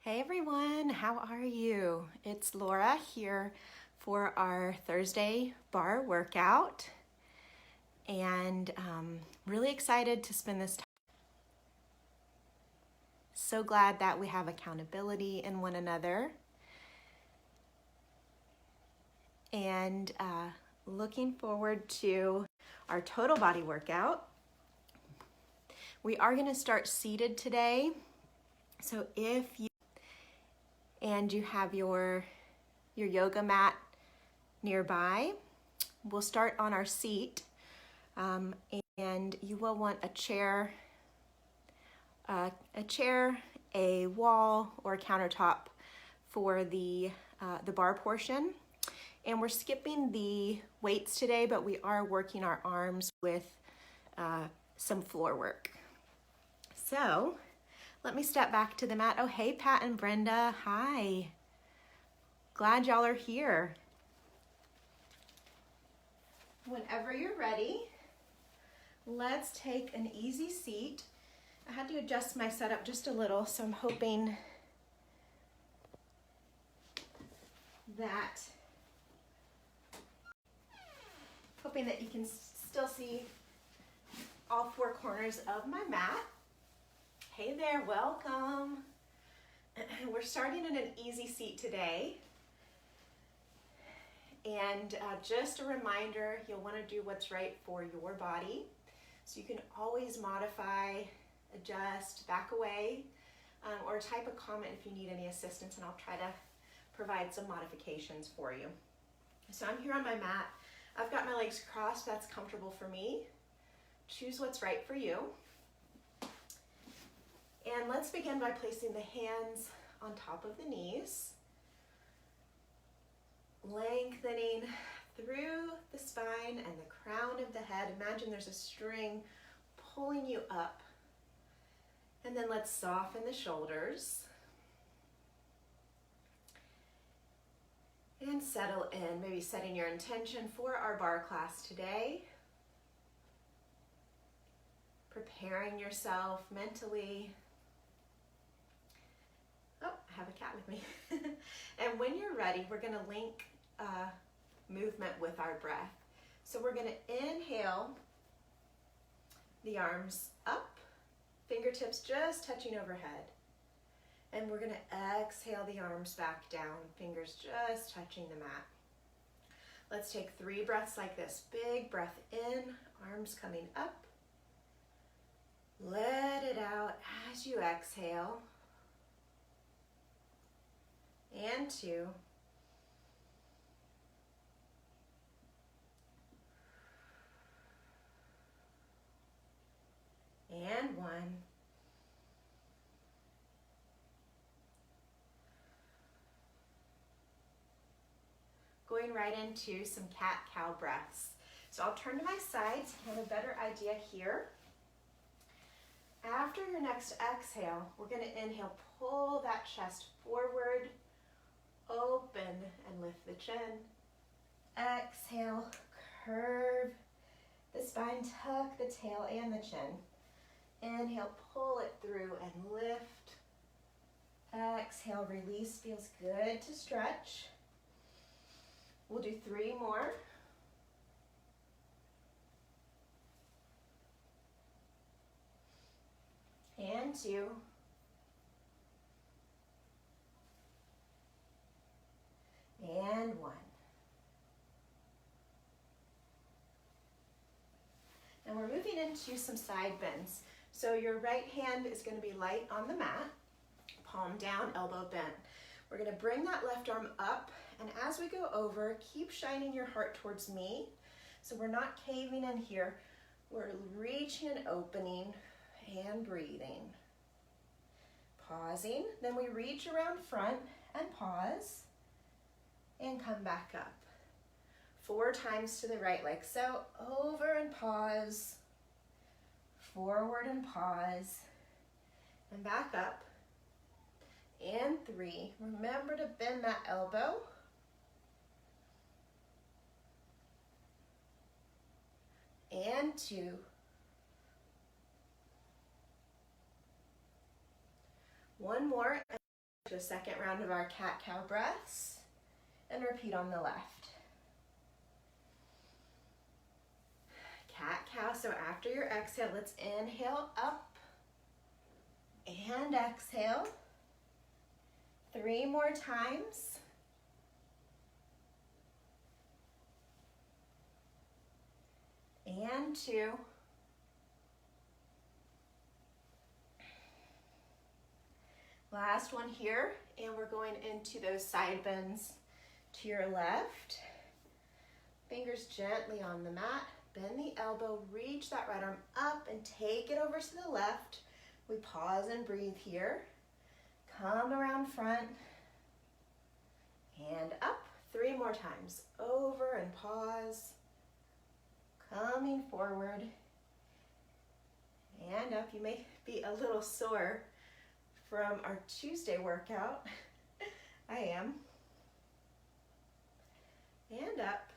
Hey everyone, how are you? It's Laura here for our Thursday bar workout, and really excited to spend this time. So glad that we have accountability in one another, and looking forward to our total body workout. We are going to start seated today, so if you have your yoga mat nearby, we'll start on our seat, and you will want a chair, a wall, or a countertop for the bar portion. And we're skipping the weights today, but we are working our arms with some floor work. So let me step back to the mat. Oh, hey, Pat and Brenda. Hi. Glad y'all are here. Whenever you're ready, let's take an easy seat. I had to adjust my setup just a little, so I'm hoping that you can still see all four corners of my mat. Hey there, welcome. We're starting in an easy seat today. And just a reminder, you'll want to do what's right for your body. So you can always modify, adjust, back away, or type a comment if you need any assistance, and I'll try to provide some modifications for you. So I'm here on my mat. I've got my legs crossed. That's comfortable for me. Choose what's right for you. And let's begin by placing the hands on top of the knees, lengthening through the spine and the crown of the head. Imagine there's a string pulling you up. And then let's soften the shoulders. And settle in, maybe setting your intention for our bar class today. Preparing yourself mentally. Oh, I have a cat with me. And when you're ready, we're going to link movement with our breath. So we're going to inhale the arms up, fingertips just touching overhead. And we're going to exhale the arms back down, fingers just touching the mat. Let's take 3 breaths like this. Big breath in, arms coming up. Let it out as you exhale. And 2. And 1. Going right into some cat-cow breaths. So I'll turn to my side so you have a better idea here. After your next exhale, we're going to inhale, pull that chest forward, open and lift the chin. Exhale, curve the spine, tuck the tail and the chin. Inhale, pull it through and lift. Exhale, release, feels good to stretch. We'll do 3 more. And 2. And 1. And we're moving into some side bends. So your right hand is going to be light on the mat, palm down, elbow bent. We're going to bring that left arm up, and as we go over, keep shining your heart towards me. So we're not caving in here. We're reaching and opening and breathing. Pausing, then we reach around front and pause and come back up. 4 times to the right leg. So over and pause, forward and pause, and back up. And 3, remember to bend that elbow. And 2. One more. To a second round of our cat-cow breaths, and repeat on the left. Cat-cow, so after your exhale, let's inhale up and exhale. 3 more times. And 2. Last one here, and we're going into those side bends to your left. Fingers gently on the mat. Bend the elbow, reach that right arm up and take it over to the left. We pause and breathe here. Come around front and up. 3 more times. Over and pause. Coming forward and up. You may be a little sore from our Tuesday workout. I am. And up.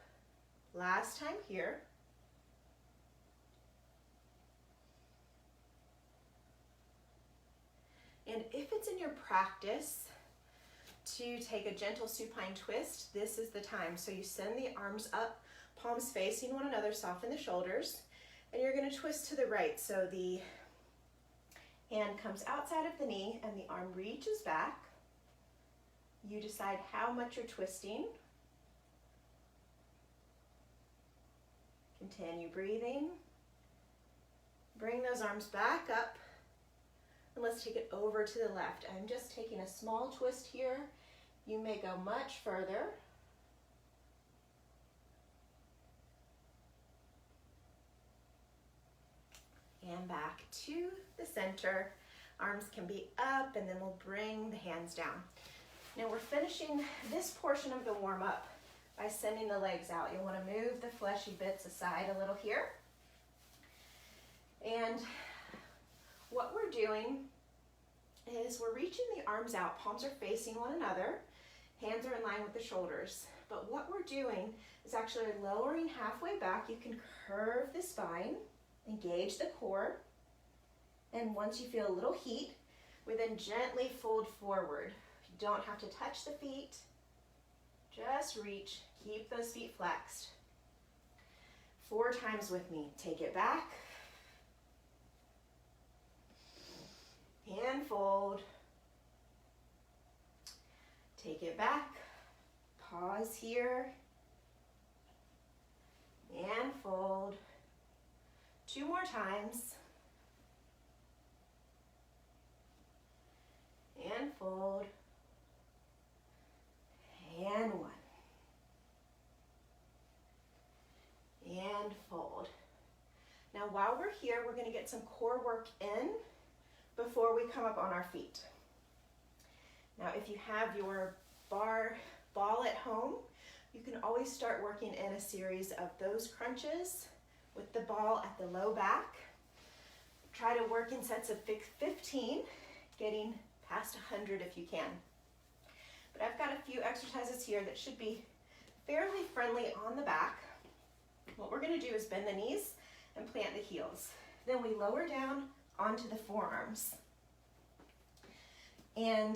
Last time here. And if it's in your practice to take a gentle supine twist, this is the time. So you send the arms up, palms facing one another, soften the shoulders, and you're going to twist to the right. So the hand comes outside of the knee and the arm reaches back. You decide how much you're twisting. Continue breathing. Bring those arms back up. And let's take it over to the left. I'm just taking a small twist here. You may go much further. And back to the center. Arms can be up, and then we'll bring the hands down. Now we're finishing this portion of the warm-up by sending the legs out. You'll want to move the fleshy bits aside a little here. And what we're doing is we're reaching the arms out. Palms are facing one another. Hands are in line with the shoulders. But what we're doing is actually lowering halfway back. You can curve the spine, engage the core. And once you feel a little heat, we then gently fold forward. You don't have to touch the feet. Just reach. Keep those feet flexed. 4 times with me. Take it back. And fold. Take it back. Pause here. And fold. 2 more times. And fold. And 1. And fold. Now while we're here, we're going to get some core work in before we come up on our feet. Now if you have your bar ball at home, you can always start working in a series of those crunches with the ball at the low back. Try to work in sets of 15, getting past 100 if you can. But I've got a few exercises here that should be fairly friendly on the back. What we're going to do is bend the knees and plant the heels. Then we lower down onto the forearms. And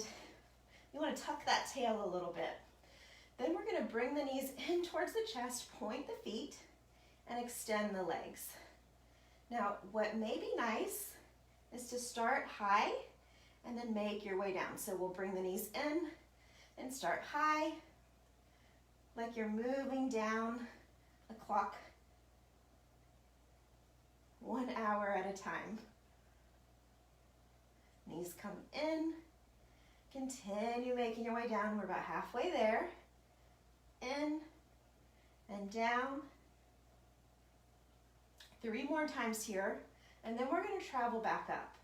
you want to tuck that tail a little bit. Then we're going to bring the knees in towards the chest, point the feet, and extend the legs. Now, what may be nice is to start high and then make your way down. So we'll bring the knees in and start high, like you're moving down a clock 1 hour at a time. Knees come in, continue making your way down. We're about halfway there. In and down. 3 more times here, and then we're going to travel back up.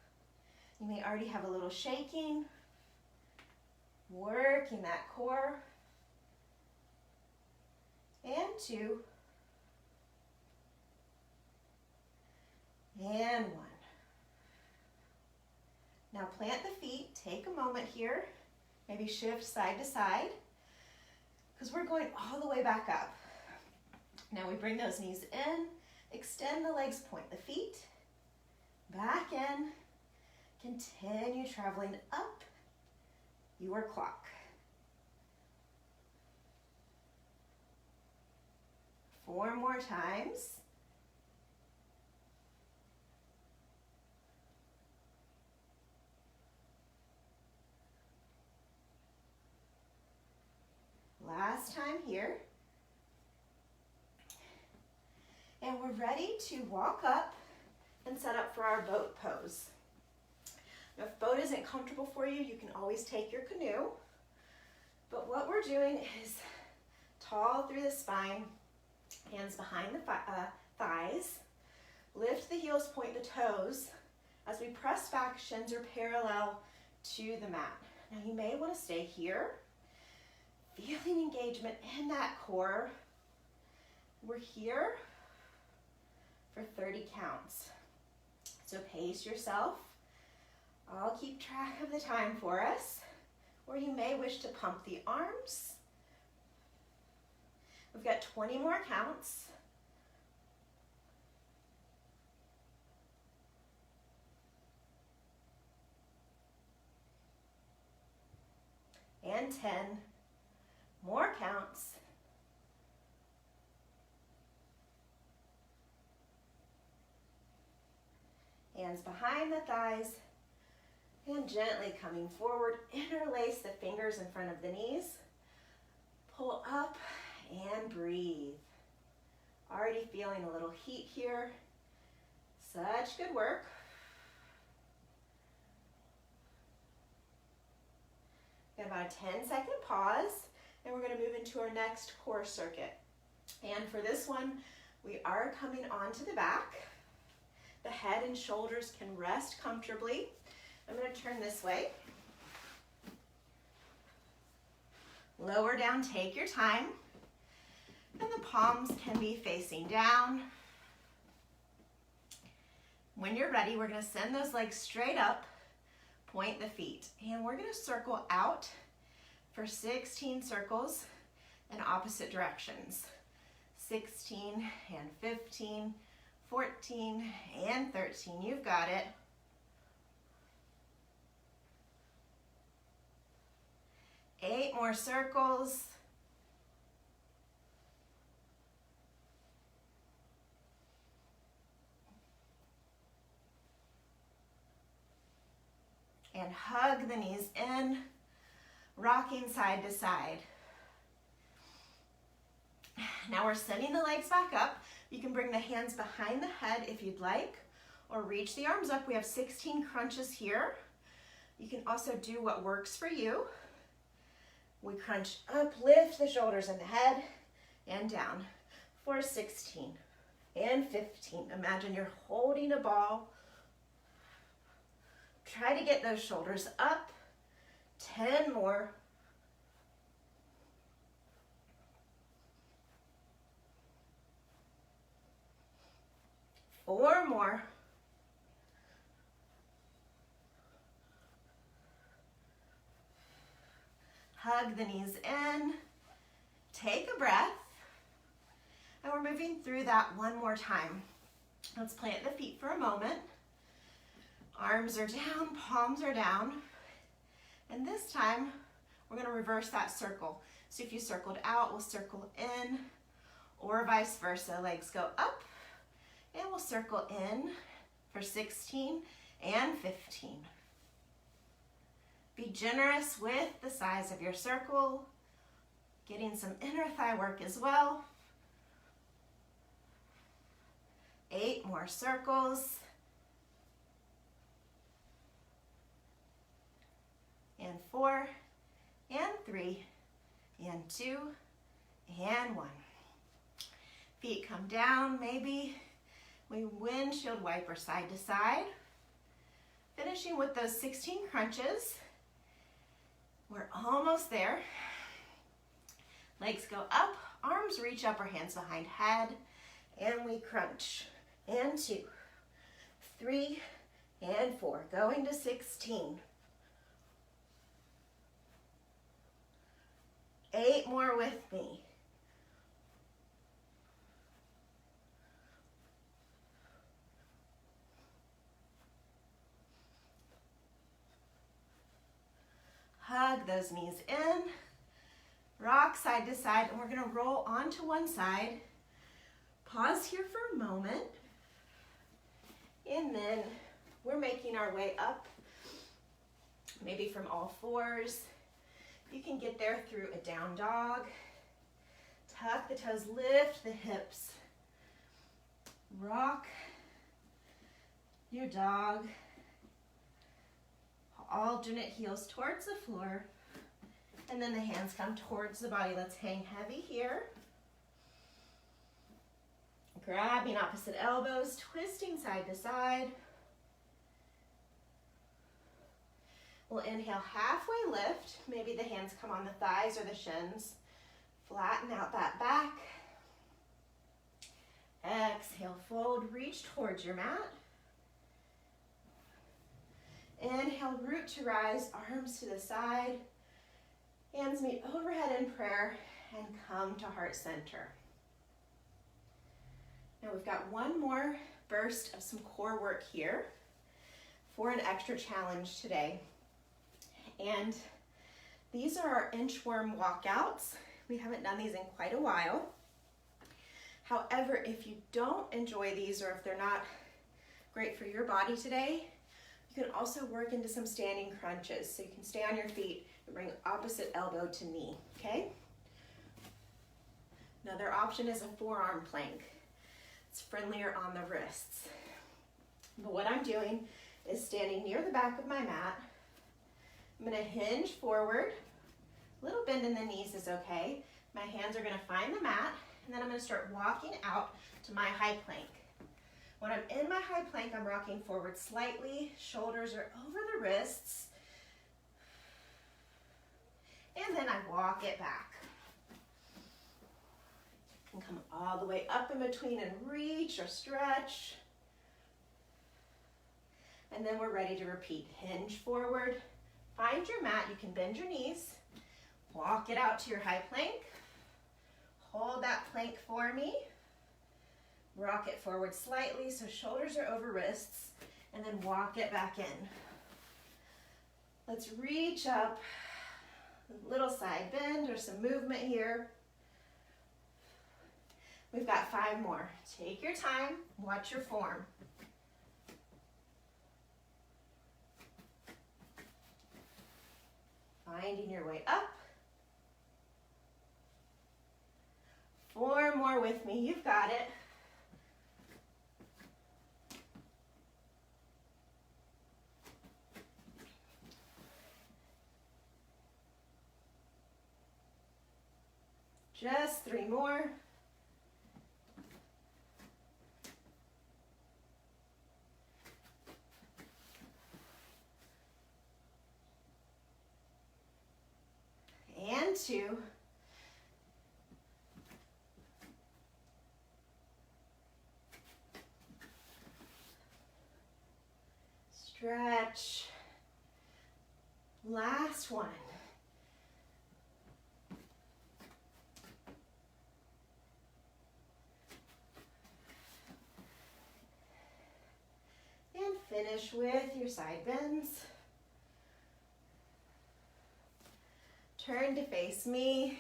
You may already have a little shaking, working that core. And 2. And 1. Now plant the feet, take a moment here, maybe shift side to side, because we're going all the way back up. Now we bring those knees in, extend the legs, point the feet, back in, continue traveling up your clock. 4 more times. Last time here. And we're ready to walk up and set up for our boat pose. Now, if boat isn't comfortable for you, you can always take your canoe. But what we're doing is tall through the spine, hands behind the thighs. Lift the heels, point the toes. As we press back, shins are parallel to the mat. Now you may want to stay here, feeling engagement in that core. We're here for 30 counts. So pace yourself. I'll keep track of the time for us, or you may wish to pump the arms. We've got 20 more counts. And 10 more counts. Hands behind the thighs and gently coming forward. Interlace the fingers in front of the knees. Pull up and breathe. Already feeling a little heat here. Such good work. Got about a 10-second pause, and we're going to move into our next core circuit. And for this one, we are coming onto the back. The head and shoulders can rest comfortably. I'm going to turn this way. Lower down, take your time. And the palms can be facing down. When you're ready, we're going to send those legs straight up, point the feet, and we're going to circle out for 16 circles in opposite directions. 16 and 15, 14 and 13. You've got it. Eight more circles. And hug the knees in, rocking side to side. Now we're sending the legs back up. You can bring the hands behind the head if you'd like, or reach the arms up. We have 16 crunches here. You can also do what works for you. We crunch up, lift the shoulders and the head, and down for 16 and 15. Imagine you're holding a ball. Try to get those shoulders up. 10 more. Four more. Hug the knees in. Take a breath. And we're moving through that one more time. Let's plant the feet for a moment. Arms are down, palms are down. And this time, we're going to reverse that circle. So if you circled out, we'll circle in, or vice versa. Legs go up, and we'll circle in for 16 and 15. Be generous with the size of your circle, getting some inner thigh work as well. 8 more circles. And 4, and 3, and 2, and 1. Feet come down, maybe we windshield wiper side to side. Finishing with those 16 crunches. We're almost there. Legs go up, arms reach up or hands behind head, and we crunch. And 2, 3, and 4, going to 16. 8 more with me. Hug Hug those knees in. Rock side to side, and we're gonna roll onto one side. Pause here for a moment. And then we're making our way up, maybe from all fours. You can get there through a down dog. Tuck the toes, lift the hips. Rock your dog. Alternate heels towards the floor. And then the hands come towards the body. Let's hang heavy here. Grabbing opposite elbows, twisting side to side. We'll inhale, halfway lift. Maybe the hands come on the thighs or the shins. Flatten out that back. Exhale, fold, reach towards your mat. Inhale, root to rise, arms to the side. Hands meet overhead in prayer and come to heart center. Now we've got one more burst of some core work here for an extra challenge today. And these are our inchworm walkouts. We haven't done these in quite a while. However, if you don't enjoy these or if they're not great for your body today, you can also work into some standing crunches. So you can stay on your feet and bring opposite elbow to knee, okay? Another option is a forearm plank. It's friendlier on the wrists. But what I'm doing is standing near the back of my mat. I'm gonna hinge forward. A little bend in the knees is okay. My hands are gonna find the mat, and then I'm gonna start walking out to my high plank. When I'm in my high plank, I'm rocking forward slightly. Shoulders are over the wrists. And then I walk it back. You can come all the way up in between and reach or stretch. And then we're ready to repeat. Hinge forward. Find your mat. You can bend your knees. Walk it out to your high plank. Hold that plank for me. Rock it forward slightly so shoulders are over wrists, and then walk it back in. Let's reach up, a little side bend or some movement here. We've got 5 more. Take your time, watch your form. Finding your way up. 4 more with me, you've got it. Just 3 more. And 2. Stretch. Last one. And finish with your side bends. Turn to face me.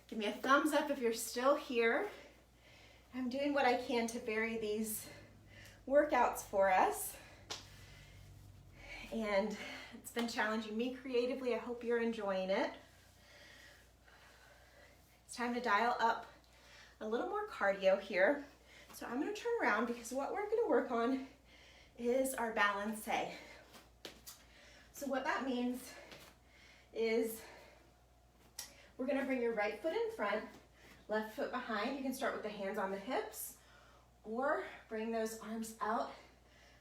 Give me a thumbs up if you're still here. I'm doing what I can to vary these workouts for us. And it's been challenging me creatively. I hope you're enjoying it. It's time to dial up a little more cardio here. So I'm going to turn around because what we're going to work on is our balance. So what that means is we're going to bring your right foot in front, left foot behind. You can start with the hands on the hips or bring those arms out,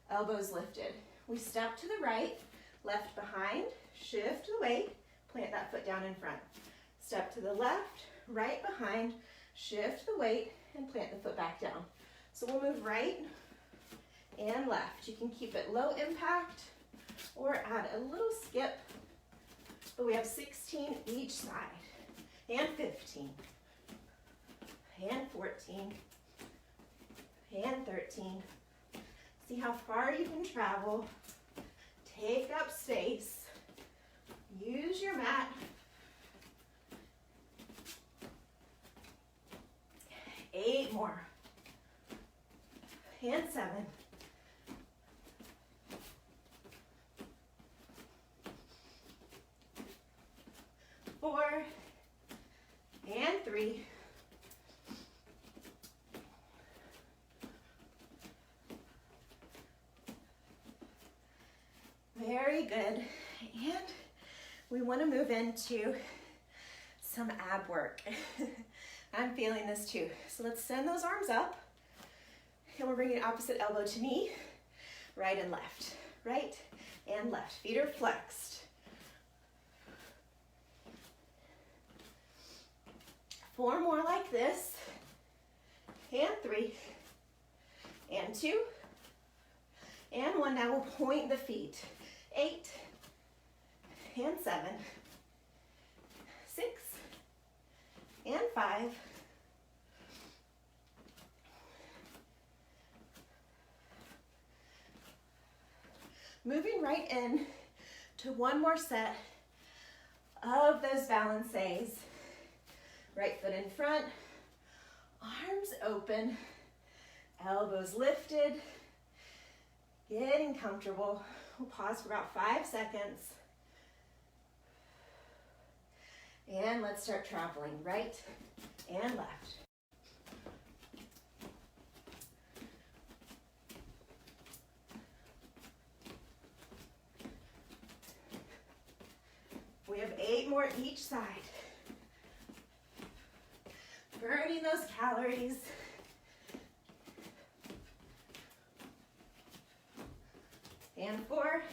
elbows lifted. We step to the right, left behind, shift the weight, plant that foot down in front. Step to the left, right behind, shift the weight, and plant the foot back down. So we'll move right and left. You can keep it low impact or add a little skip, but we have 16 each side, and 15, and 14, and 13. See how far you can travel. Take up space. more. And 7. 4. And 3. Very good. And we want to move into some ab work. I'm feeling this too. So let's send those arms up. And we're bringing opposite elbow to knee, right and left, right and left. Feet are flexed. 4 more like this. And 3. And 2. And 1. Now we'll point the feet. 8. And 7. 6. And 5. Moving right in to one more set of those balances. Right foot in front, arms open, elbows lifted, getting comfortable. We'll pause for about 5 seconds. And let's start traveling right and left. We have 8 more each side. Burning those calories. And 4.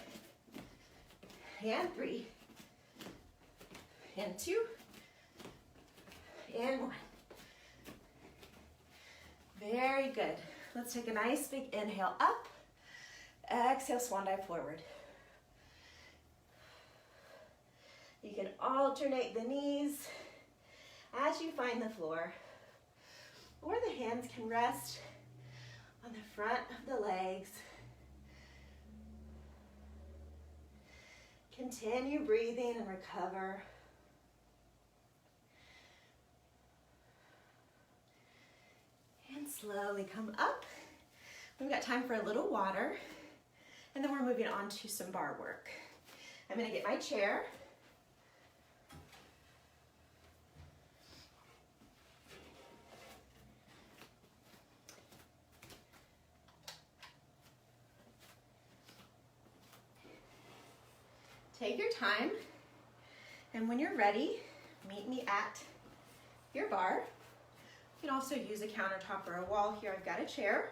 And 3. And 2. And 1. Very good. Let's take a nice big inhale up. Exhale, swan dive forward. You can alternate the knees as you find the floor, or the hands can rest on the front of the legs. Continue breathing and recover. And slowly come up. We've got time for a little water, and then we're moving on to some bar work. I'm going to get my chair. Take your time, and when you're ready, meet me at your bar. You can also use a countertop or a wall. Here I've got a chair.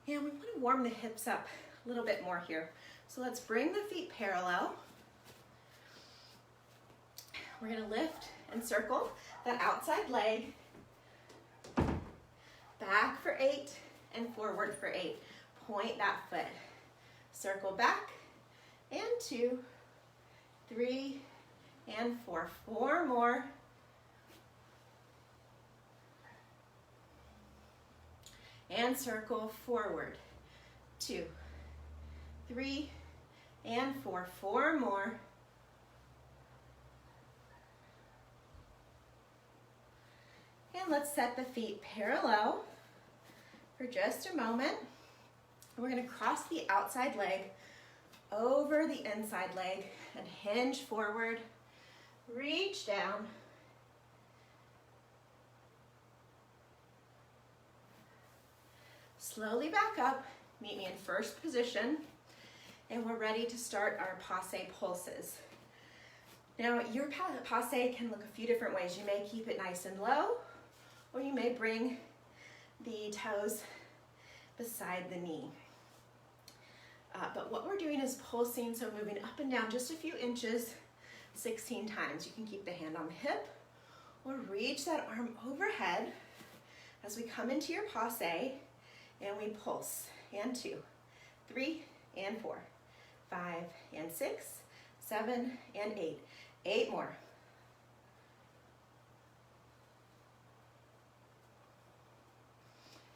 And we want to warm the hips up a little bit more here. So let's bring the feet parallel. We're going to lift and circle that outside leg. Back for 8 and forward for 8. Point that foot. Circle back. And 2, 3, and 4. 4 more. And circle forward. 2, 3, and 4. 4 more. And let's set the feet parallel for just a moment. We're going to cross the outside leg over the inside leg and hinge forward, reach down. Slowly back up, meet me in first position, and we're ready to start our passe pulses. Now your passe can look a few different ways. You may keep it nice and low, or you may bring the toes beside the knee. But what we're doing is pulsing, so moving up and down just a few inches, 16 times. You can keep the hand on the hip or reach that arm overhead as we come into your passe and we pulse. And 2, 3, and 4, 5, and 6, 7, and 8. 8 more.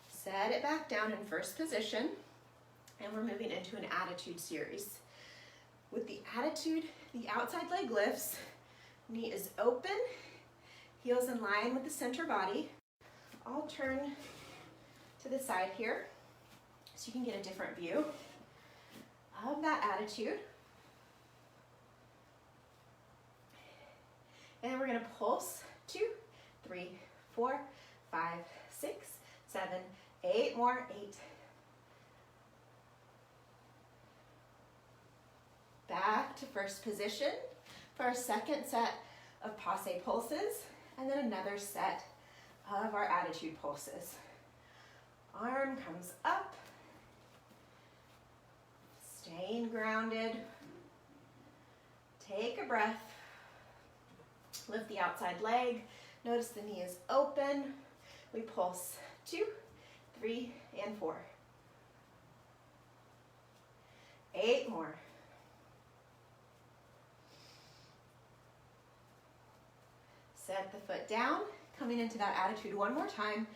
Set it back down in first position. And we're moving into an attitude series. With the attitude, the outside leg lifts, knee is open, heels in line with the center body, I'll turn to the side here so you can get a different view of that attitude. And then we're gonna pulse 2, 3, 4, 5, 6, 7, 8 more, 8. Back to first position for our second set of passe pulses, and then another set of our attitude pulses. Arm comes up, staying grounded. Take a breath. Lift the outside leg. Notice the knee is open. We pulse 2, 3, and 4. 8 more. Set the foot down, coming into that attitude one more time.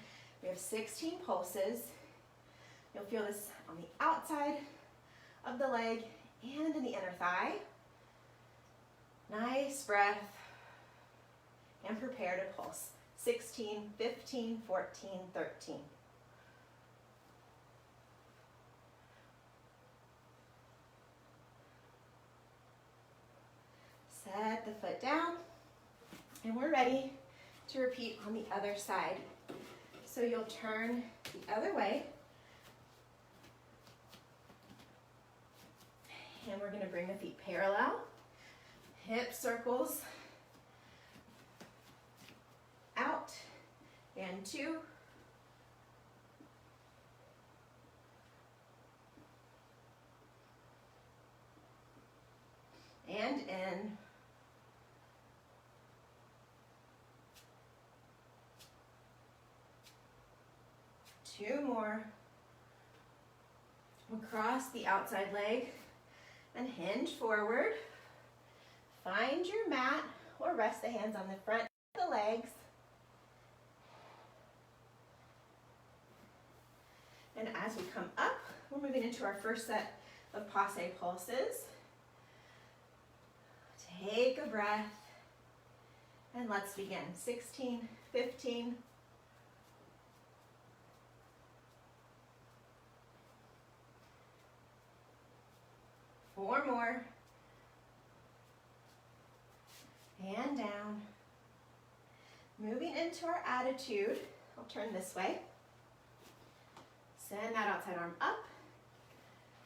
We have 16 pulses. You'll feel this on the outside of the leg and in the inner thigh. Nice breath. And prepare to pulse. 16, 15, 14, 13. Set the foot down, and we're ready to repeat on the other side. So you'll turn the other way, and we're going to bring the feet parallel, hip circles, out, and 2, and in, two more. We'll cross the outside leg and hinge forward. Find your mat or rest the hands on the front of the legs. And as we come up, we're moving into our first set of passe pulses. Take a breath, and let's begin. 16, 15, 4 more, and down. Moving into our attitude, I'll turn this way. Send that outside arm up.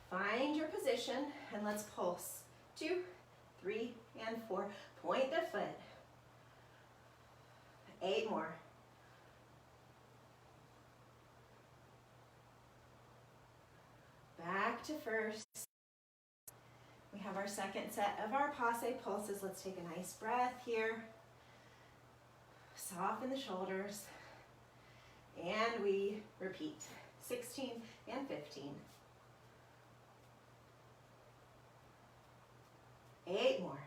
Find your position, and let's pulse. 2, 3, and 4. Point the foot. 8 more. Back to first. We have our second set of our passe pulses. Let's take a nice breath here. Soften the shoulders. And we repeat. 16 and 15. 8 more.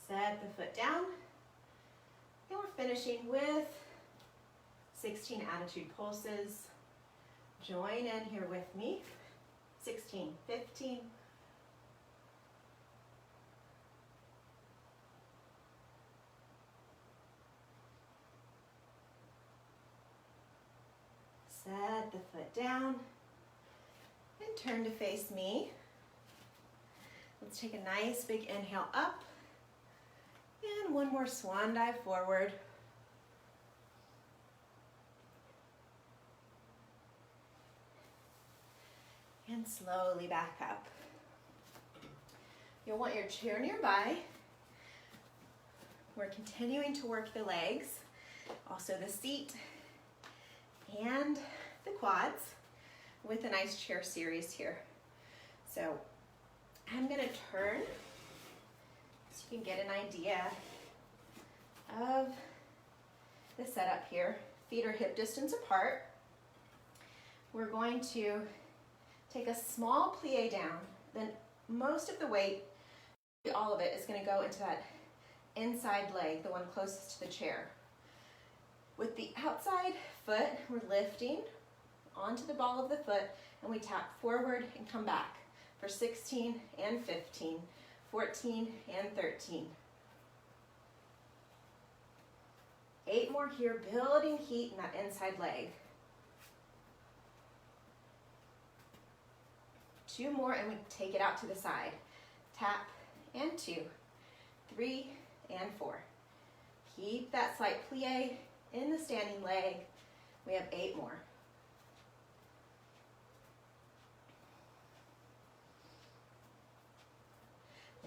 Set the foot down. And we're finishing with 16 attitude pulses. Join in here with me. 16, 15, set the foot down and turn to face me. Let's take a nice big inhale up and one more swan dive forward. And slowly back up. You'll want your chair nearby. We're continuing to work the legs, also the seat and the quads with a nice chair series here. So I'm going to turn so you can get an idea of the setup here. Feet are hip distance apart. We're going to take a small plie down, then most of the weight, all of it, is going to go into that inside leg, the one closest to the chair. With the outside foot, we're lifting onto the ball of the foot, and we tap forward and come back for 16 and 15, 14, and 13. 8 more here, building heat in that inside leg. 2 more, and we take it out to the side. Tap, and 2, 3, and 4. Keep that slight plie in the standing leg. We have 8 more.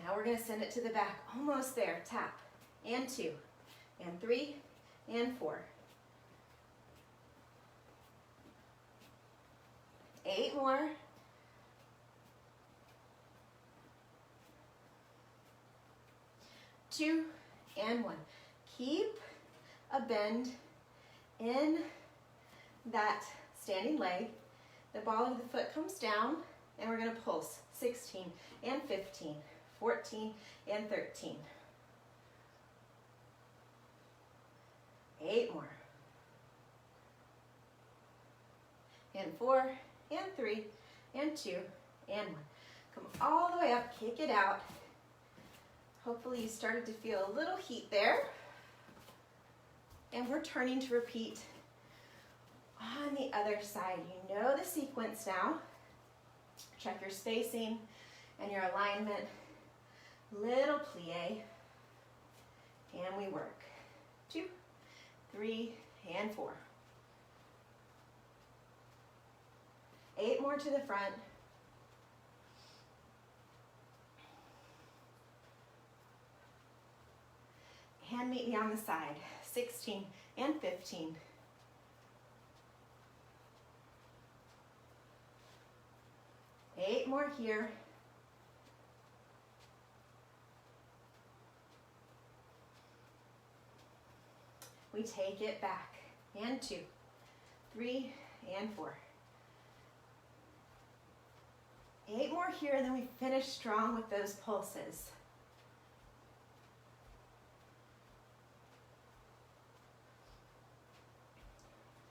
Now we're going to send it to the back, almost there. Tap, and 2, and 3, and 4. 8 more. 2, and 1. Keep a bend in that standing leg. The ball of the foot comes down, and we're going to pulse. 16, and 15, 14, and 13. 8 more. And 4, and 3, and 2, and 1. Come all the way up, kick it out. Hopefully you started to feel a little heat there. And we're turning to repeat on the other side. You know the sequence now. Check your spacing and your alignment. Little plie. And we work. 2, 3, and 4. 8 more to the front. And meet me on the side. 16, and 15. 8 more here. We take it back. And 2, 3, and 4. 8 more here, and then we finish strong with those pulses.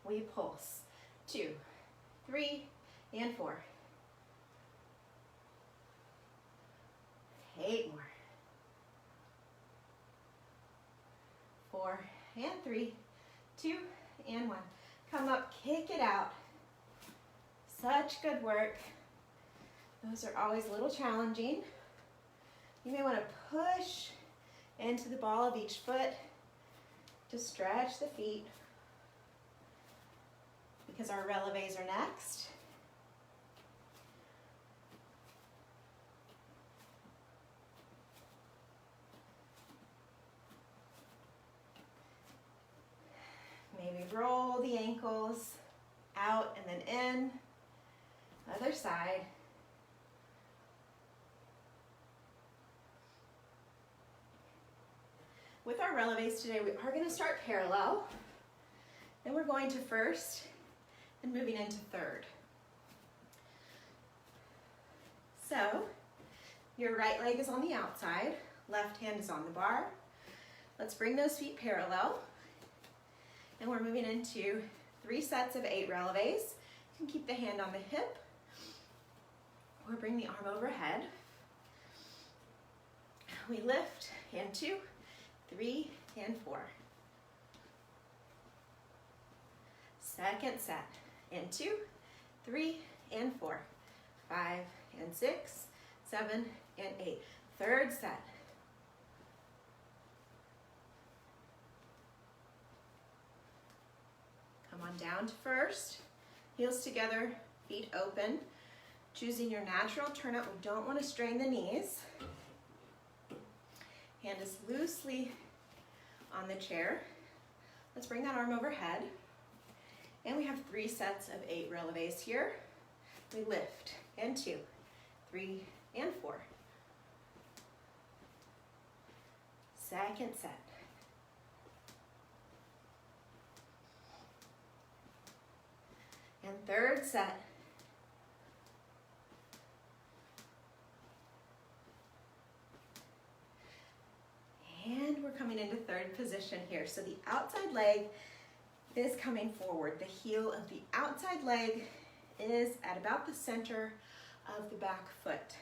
We pulse. 2, 3, and 4. 8 more. 4, and 3, 2, and 1. Come up, kick it out. Such good work. Those are always a little challenging. You may want to push into the ball of each foot to stretch the feet, because our releves are next. Maybe roll the ankles out and then in. Other side. With our releves today, we are going to start parallel. Then we're going to first and moving into third. So, your right leg is on the outside, left hand is on the bar. Let's bring those feet parallel. And we're moving into 3 sets of 8 releves. You can keep the hand on the hip, or bring the arm overhead. We lift, and 2, 3, and 4. Second set, and 2, 3, and 4. 5, and 6, 7, and 8. Third set. Come on down to first. Heels together, feet open. Choosing your natural turn up. We don't want to strain the knees. Hand is loosely on the chair. Let's bring that arm overhead. And we have 3 sets of 8 releves here. We lift, and 2, 3, and 4. Second set. And third set. And we're coming into third position here. So the outside leg is coming forward. The heel of the outside leg is at about the center of the back foot.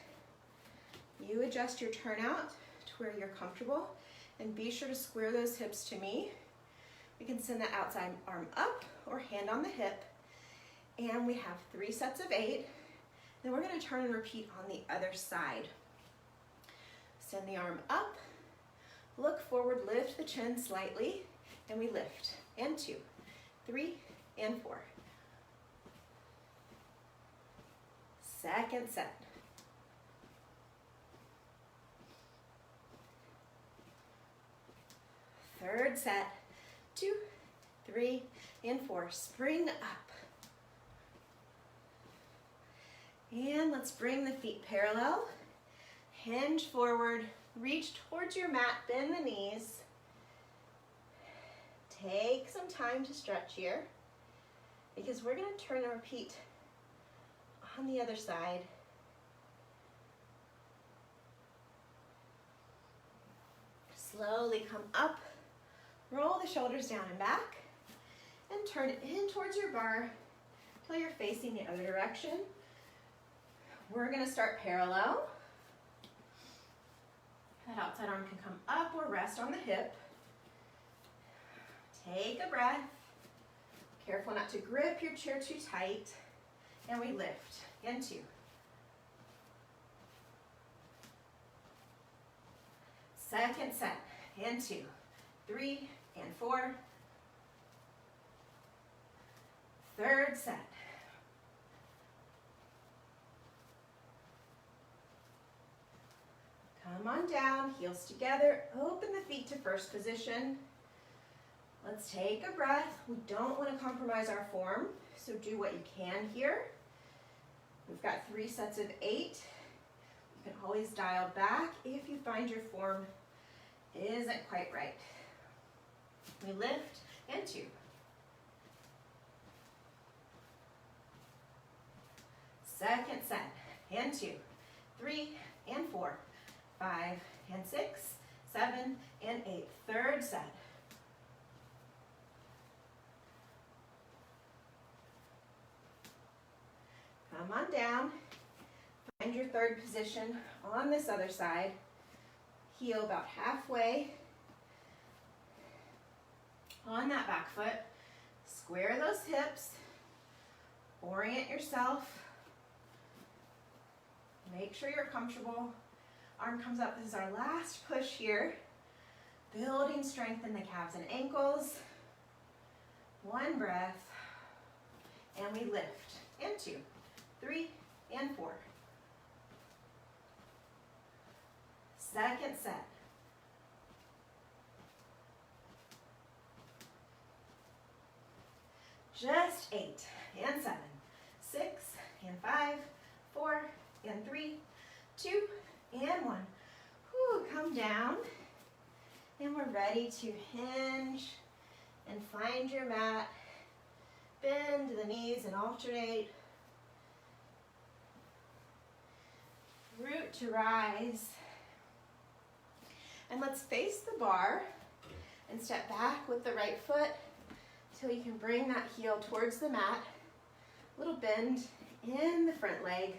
You adjust your turnout to where you're comfortable, and be sure to square those hips to me. We can send that outside arm up or hand on the hip. And we have 3 sets of 8. Then we're going to turn and repeat on the other side. Send the arm up, look forward, lift the chin slightly, and we lift. And 2, 3, and 4. Second set. Third set. 2, 3, and 4. Spring up. And let's bring the feet parallel. Hinge forward. Reach towards your mat. Bend the knees. Take some time to stretch here, because we're going to turn and repeat on the other side. Slowly come up. Roll the shoulders down and back, and turn it in towards your bar until you're facing the other direction. We're going to start parallel. That outside arm can come up or rest on the hip. Take a breath. Careful not to grip your chair too tight. And we lift. And 2. Second set. And 2, 3, and 4. Third set. Come on down, heels together. Open the feet to first position. Let's take a breath. We don't want to compromise our form, so do what you can here. We've got 3 sets of 8. You can always dial back if you find your form isn't quite right. We lift, and 2. Second set, and 2, 3, and 4, 5, and 6, 7, and 8. Third set. Come on down. Find your third position on this other side. Heel about halfway on that back foot. Square those hips. Orient yourself. Make sure you're comfortable. Arm comes up. This is our last push here. Building strength in the calves and ankles. 1 breath. And we lift. And 2, 3, and 4. Second set. Just 8, and 7, 6, and 5, 4, and 3, 2, and 1. Whew, come down. And we're ready to hinge and find your mat. Bend the knees and alternate. Root to rise. And let's face the bar and step back with the right foot until you can bring that heel towards the mat. Little bend in the front leg.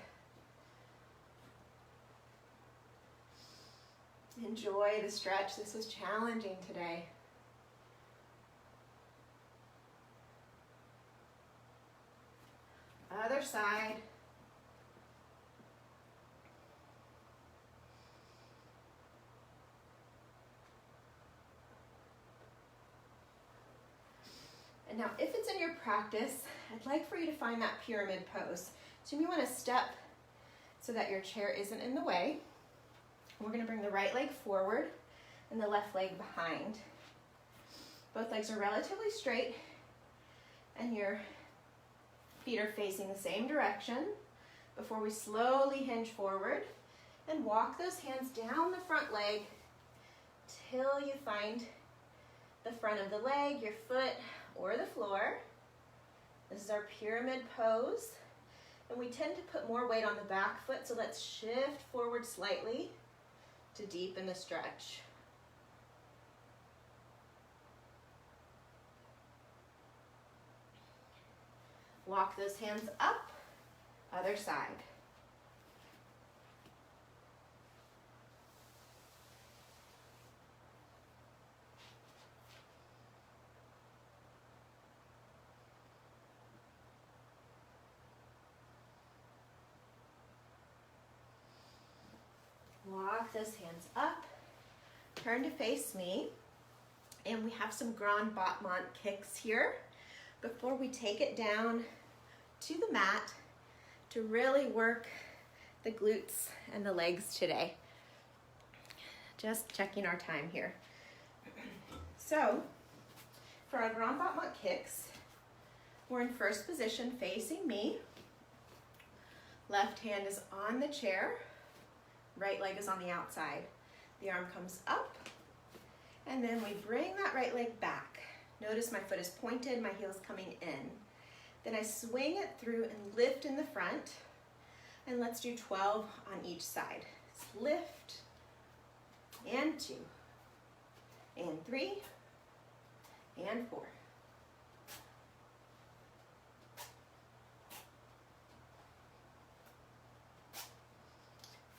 Enjoy the stretch. This was challenging today. Other side. And now if it's in your practice, I'd like for you to find that pyramid pose. So you want to step so that your chair isn't in the way. We're going to bring the right leg forward and the left leg behind. Both legs are relatively straight and your feet are facing the same direction before we slowly hinge forward and walk those hands down the front leg till you find the front of the leg, your foot, or the floor. This is our pyramid pose. And we tend to put more weight on the back foot, so let's shift forward slightly to deepen the stretch. Walk those hands up, other side. walk those hands up, turn to face me, and we have some grand battement kicks here before we take it down to the mat to really work the glutes and the legs today. Just checking our time here. So, for our grand battement kicks, we're in first position facing me. Left hand is on the chair, right leg is on the outside. The arm comes up, and then we bring that right leg back. Notice my foot is pointed, my heel's coming in. Then I swing it through and lift in the front, and let's do 12 on each side. Let's lift, and 2, and 3, and 4.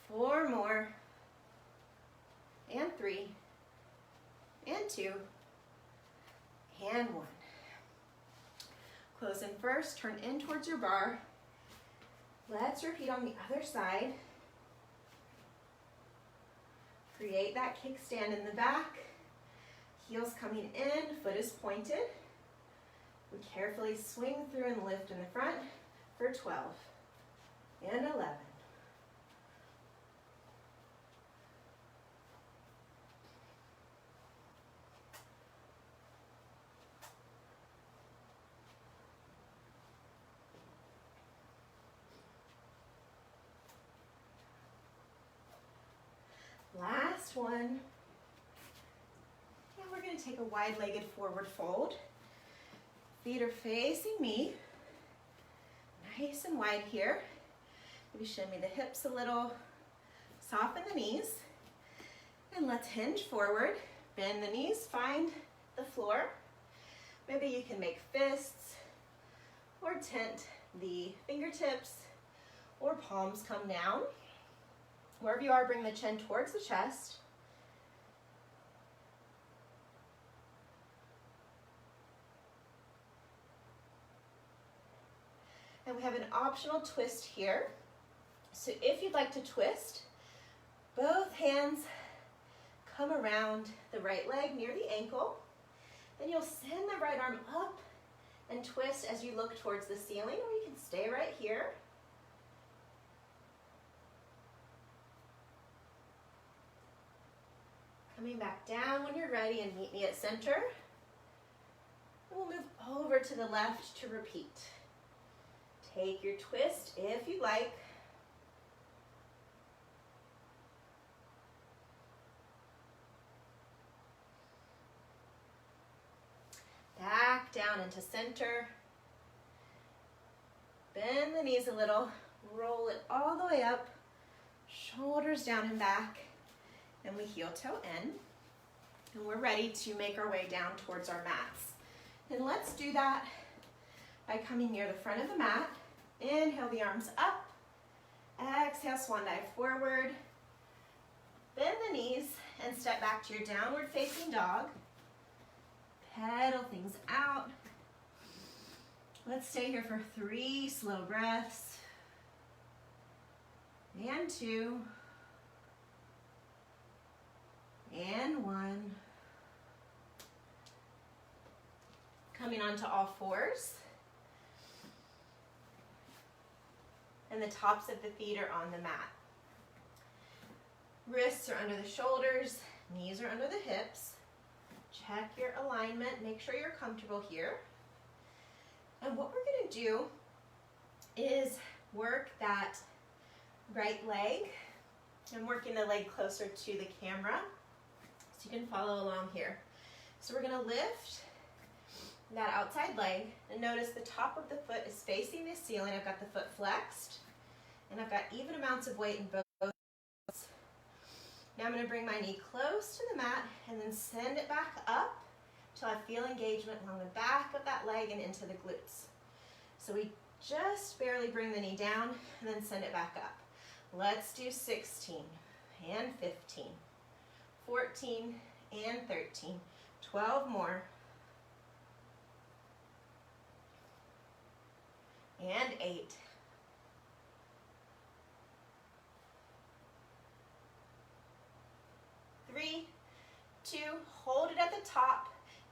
Four more, and 3, and 2, and 1. Close in first, turn in towards your bar. Let's repeat on the other side. Create that kickstand in the back. Heels coming in, foot is pointed. We carefully swing through and lift in the front for 12 and 11. Last one. And we're going to take a wide-legged forward fold. Feet are facing me. Nice and wide here. Maybe shimmy the hips a little. Soften the knees. And let's hinge forward. Bend the knees, find the floor. Maybe you can make fists or tent the fingertips or palms come down. Wherever you are, bring the chin towards the chest. And we have an optional twist here. So if you'd like to twist, both hands come around the right leg near the ankle. Then you'll send the right arm up and twist as you look towards the ceiling, or you can stay right here. Coming back down when you're ready and meet me at center. And we'll move over to the left to repeat. Take your twist if you like. Back down into center. Bend the knees a little. Roll it all the way up. Shoulders down and back. And we heel toe in, and we're ready to make our way down towards our mats. And let's do that by coming near the front of the mat. Inhale the arms up. Exhale, swan dive forward. Bend the knees and step back to your downward facing dog. Pedal things out. Let's stay here for 3 slow breaths. And 2. And 1. Coming onto all fours. And the tops of the feet are on the mat. Wrists are under the shoulders, knees are under the hips. Check your alignment, make sure you're comfortable here. And what we're going to do is work that right leg. I'm working the leg closer to the camera, so you can follow along here. So we're going to lift that outside leg, and notice the top of the foot is facing the ceiling. I've got the foot flexed, and I've got even amounts of weight in both. Now I'm going to bring my knee close to the mat and then send it back up till I feel engagement along the back of that leg and into the glutes. So we just barely bring the knee down and then send it back up. Let's do 16 and 15, 14 and 13, 12 more, and 8, .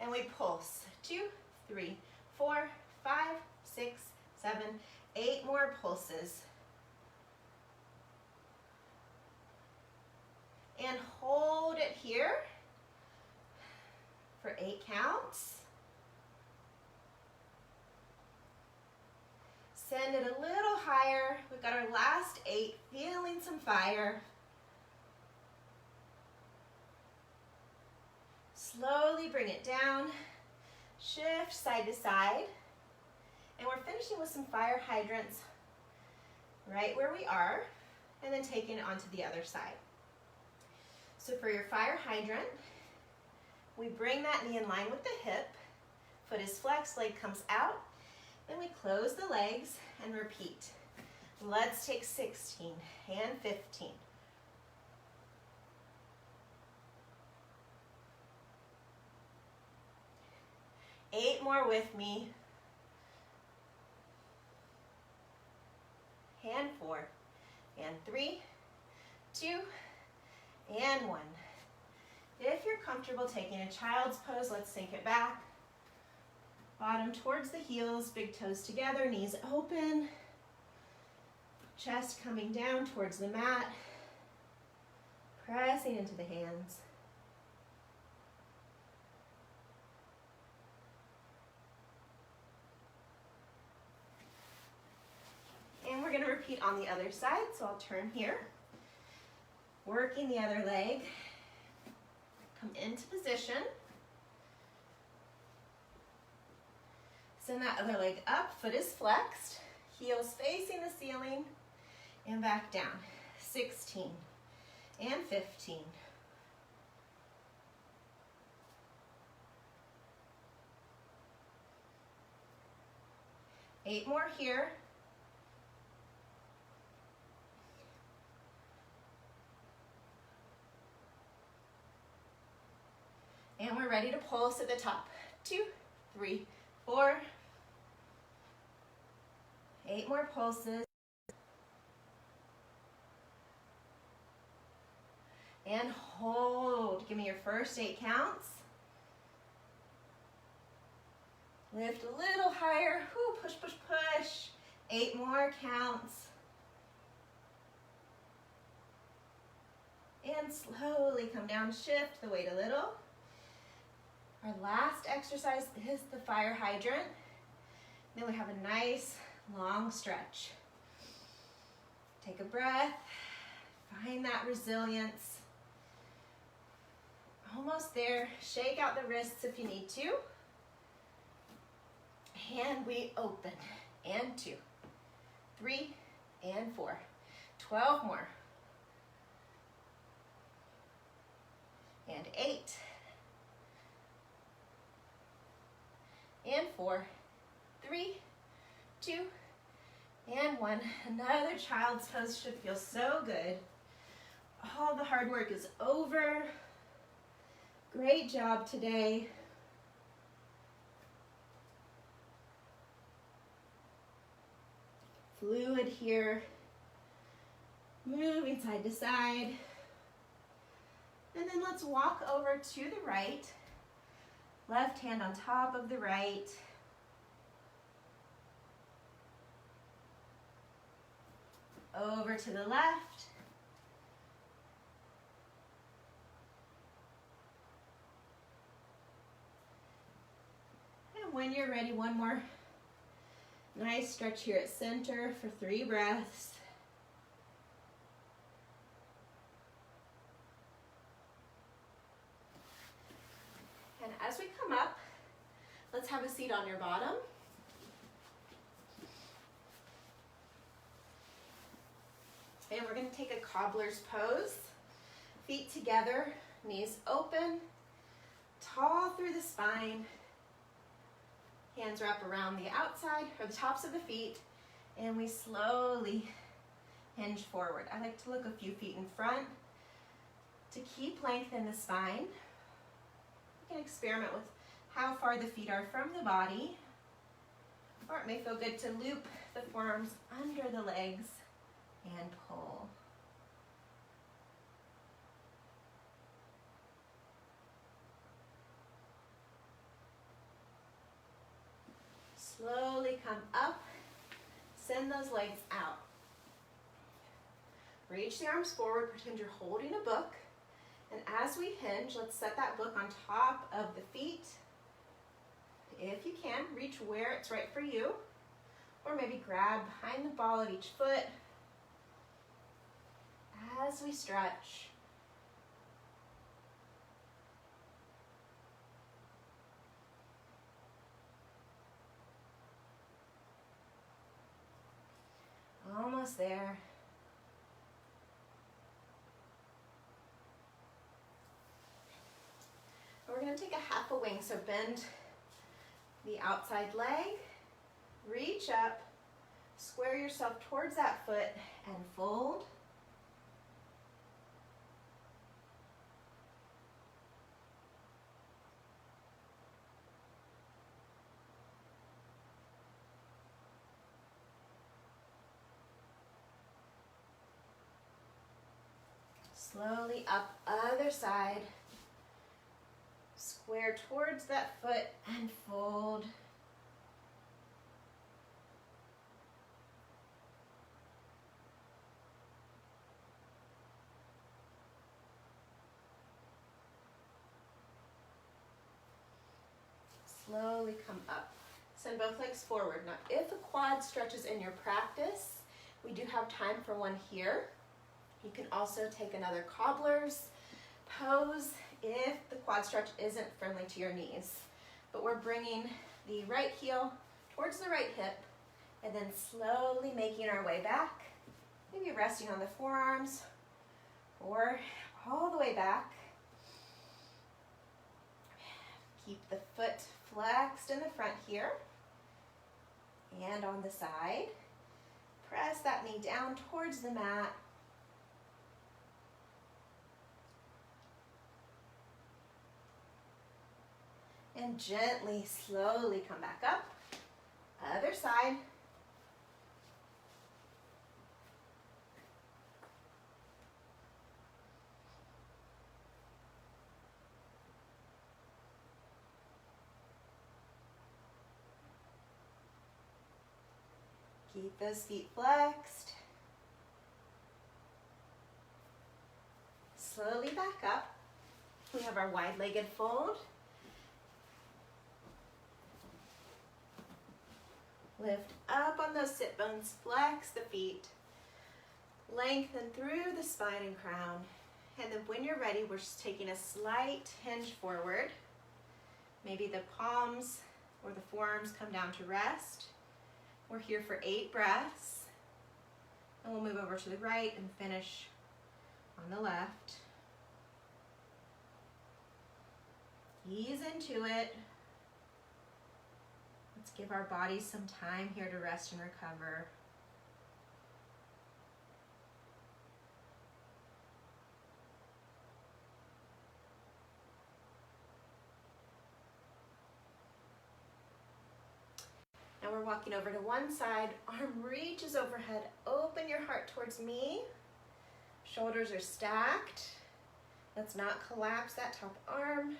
And we pulse. 2, 3, 4, 5, 6, 7, 8 more pulses. And hold it here for 8 counts. Send it a little higher. We've got our last 8, feeling some fire. Slowly bring it down, shift side to side, and we're finishing with some fire hydrants right where we are, and then taking it onto the other side. So for your fire hydrant, we bring that knee in line with the hip, foot is flexed, leg comes out, then we close the legs and repeat. Let's take 16 and 15. Eight more with me. And 4, and 3, 2, and 1. If you're comfortable taking a child's pose, let's sink it back. Bottom towards the heels, big toes together, knees open. Chest coming down towards the mat. Pressing into the hands. And we're going to repeat on the other side, so I'll turn here. Working the other leg. Come into position. Send that other leg up, foot is flexed, heels facing the ceiling, and back down. 16 and 15. Eight more here. And we're ready to pulse at the top. 2, 3, 4. 8 more pulses. And hold. Give me your first 8 counts. Lift a little higher. Whoo, push, push, push. 8 more counts. And slowly come down, shift the weight a little. Our last exercise is the fire hydrant. Then we have a nice long stretch. Take a breath, find that resilience. Almost there, shake out the wrists if you need to. And we open, and 2, 3, and 4. 12 more. And 8. And 4, 3, 2, and 1. Another child's pose should feel so good. All the hard work is over. Great job today. Fluid here. Moving side to side. And then let's walk over to the right. Left hand on top of the right. Over to the left. And when you're ready, one more nice stretch here at center for 3 breaths. And as we come up, let's have a seat on your bottom. And we're going to take a cobbler's pose. Feet together, knees open, tall through the spine. Hands wrap around the outside or the tops of the feet, and we slowly hinge forward. I like to look a few feet in front to keep length in the spine. You can experiment with how far the feet are from the body, or it may feel good to loop the forearms under the legs and pull. Slowly come up, send those legs out. Reach the arms forward, pretend you're holding a book. And as we hinge, let's set that book on top of the feet. If you can, reach where it's right for you. Or maybe grab behind the ball of each foot as we stretch. Almost there. We're going to take a half a wing, so bend the outside leg, reach up, square yourself towards that foot, and fold. Slowly up, other side. Square towards that foot and fold. Slowly come up. Send both legs forward. Now, if a quad stretches in your practice, we do have time for one here. You can also take another cobbler's pose if the quad stretch isn't friendly to your knees. But we're bringing the right heel towards the right hip and then slowly making our way back. Maybe resting on the forearms or all the way back. Keep the foot flexed in the front here and on the side. Press that knee down towards the mat. And gently, slowly come back up. Other side. Keep those feet flexed. Slowly back up. We have our wide-legged fold. Lift up on those sit bones, flex the feet, lengthen through the spine and crown. And then when you're ready, we're just taking a slight hinge forward. Maybe the palms or the forearms come down to rest. We're here for 8 breaths. And we'll move over to the right and finish on the left. Ease into it. Let's give our bodies some time here to rest and recover. Now we're walking over to one side, arm reaches overhead, open your heart towards me. Shoulders are stacked. Let's not collapse that top arm.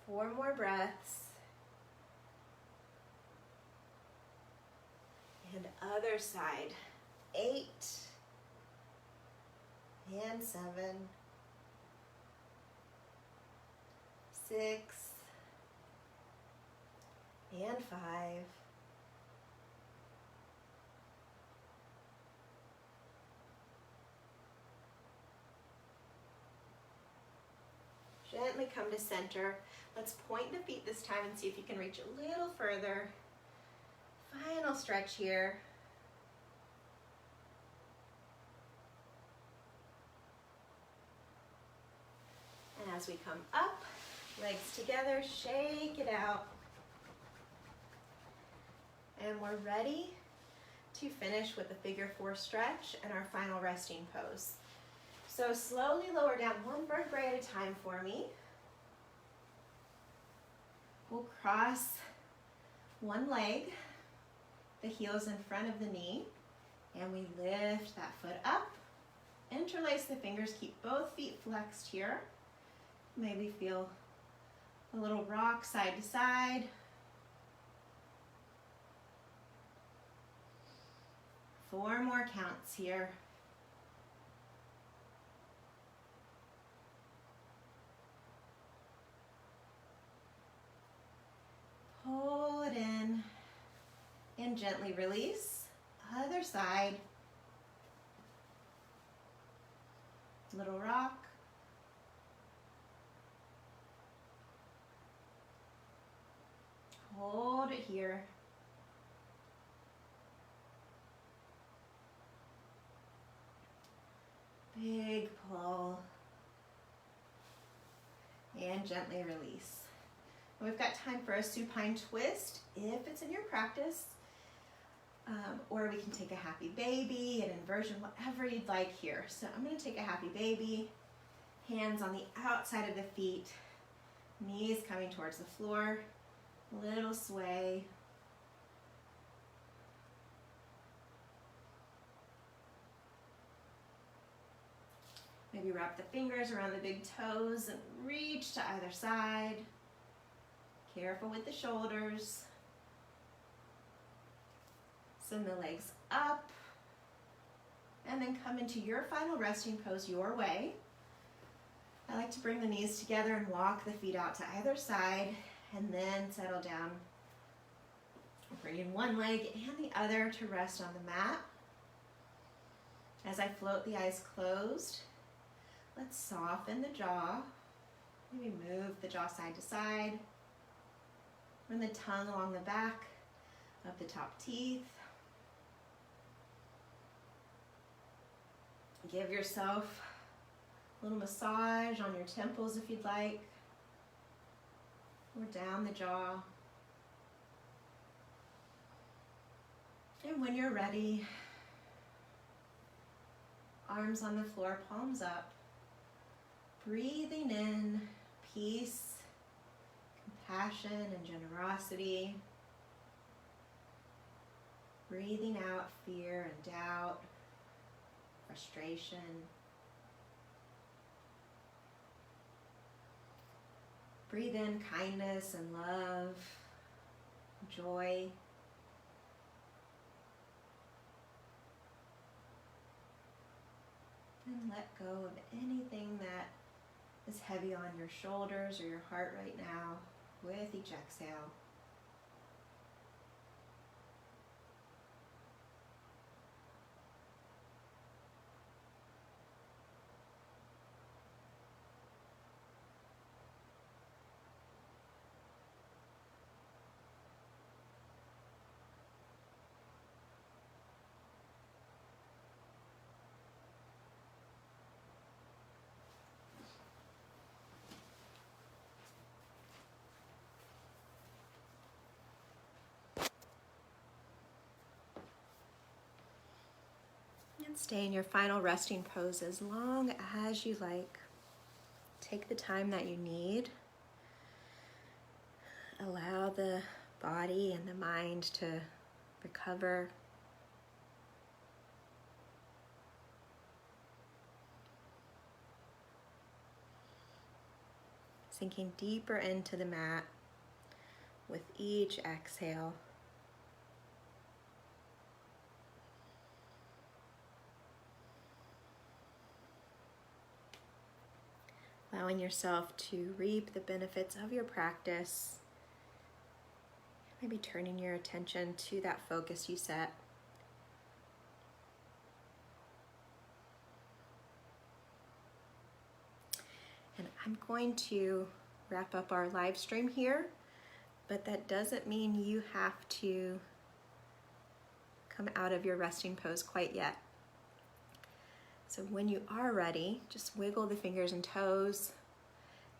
Four more breaths. And other side. 8 and 7, 6 and 5. Gently come to center. Let's point the feet this time and see if you can reach a little further. Final stretch here. And as we come up, legs together, shake it out. And we're ready to finish with the figure 4 stretch and our final resting pose. So slowly lower down one vertebrae at a time for me. We'll cross one leg, the heel's in front of the knee, and we lift that foot up interlace the fingers, keep both feet flexed here. Maybe feel a little rock side to side. Four more counts here. Pull it in and gently release. Other side. Little rock. Hold it here. Big pull. And gently release. We've got time for a supine twist if it's in your practice. Or we can take a happy baby, an inversion, whatever you'd like here. So I'm going to take a happy baby. Hands on the outside of the feet. Knees coming towards the floor. Little sway. Maybe wrap the fingers around the big toes and reach to either side. Careful with the shoulders. Send the legs up. And then come into your final resting pose your way. I like to bring the knees together and walk the feet out to either side and then settle down. Bringing one leg and the other to rest on the mat. As I float the eyes closed, let's soften the jaw. Maybe move the jaw side to side. Run the tongue along the back of the top teeth. Give yourself a little massage on your temples if you'd like, or down the jaw. And when you're ready, arms on the floor, palms up, breathing in peace, compassion, and generosity. Breathing out fear and doubt, frustration. Breathe in kindness and love, joy. And let go of anything that is heavy on your shoulders or your heart right now with each exhale. And stay in your final resting pose as long as you like. Take the time that you need. Allow the body and the mind to recover. Sinking deeper into the mat with each exhale. Allowing yourself to reap the benefits of your practice. Maybe turning your attention to that focus you set. And I'm going to wrap up our live stream here, but that doesn't mean you have to come out of your resting pose quite yet. So when you are ready, just wiggle the fingers and toes,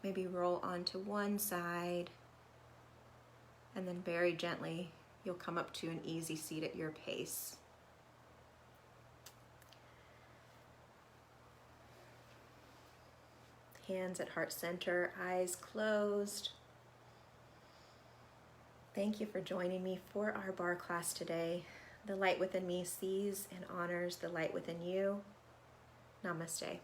maybe roll onto one side, and then very gently, you'll come up to an easy seat at your pace. Hands at heart center, eyes closed. Thank you for joining me for our barre class today. The light within me sees and honors the light within you. Namaste.